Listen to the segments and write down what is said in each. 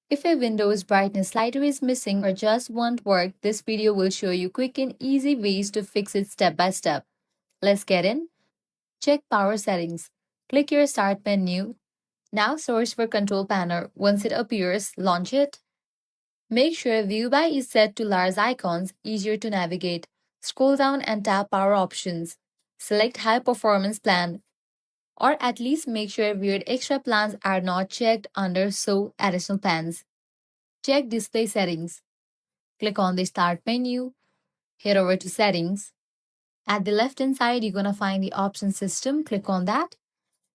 If a Windows brightness slider is missing or just won't work, this video will show you quick and easy ways to fix it step by step. Let's get in. Check power settings. Click your start menu. Now search for control panel. Once it appears, launch it. Make sure view by is set to large icons, easier to navigate. Scroll down and tap power options. Select high performance plan, or at least make sure weird extra plans are not checked under show additional plans. Check display settings. Click on the start menu, head over to settings. At the left hand side, you're going to find the option system. Click on that.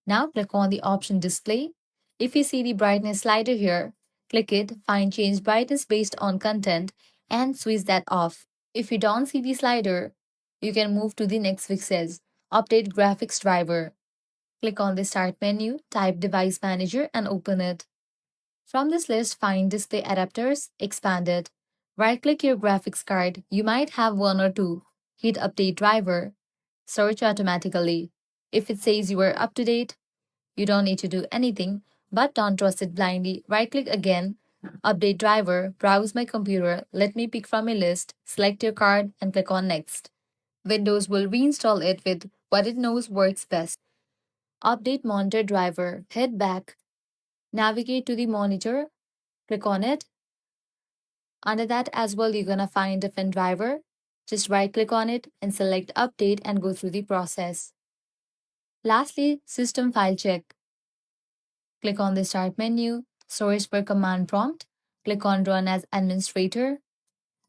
Now click on the option display. If you see the brightness slider here, click it, find change brightness based on content and switch that off. If you don't see the slider, you can move to the next fixes. Update graphics driver. Click on the start menu, type device manager and open it. From this list, find display adapters, expand it. Right click your graphics card. You might have one or two. Hit update driver. Search automatically. If it says you are up to date, you don't need to do anything, but don't trust it blindly. Right click again, update driver, browse my computer, let me pick from a list, select your card, and click on next. Windows will reinstall it with what it knows works best. Update monitor driver, head back, navigate to the monitor, click on it. Under that as well, you're gonna find different driver. Just right click on it and select update and go through the process. Lastly, system file check. Click on the Start menu, search for command prompt, click on Run as Administrator.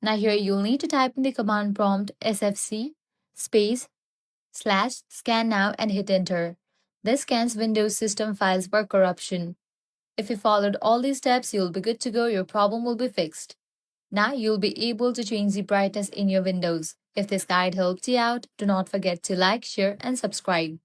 Now here you'll need to type in the command prompt sfc space / scan now and hit enter. This scans Windows system files for corruption. If you followed all these steps, you'll be good to go, your problem will be fixed. Now you'll be able to change the brightness in your Windows. If this guide helped you out, do not forget to like, share and subscribe.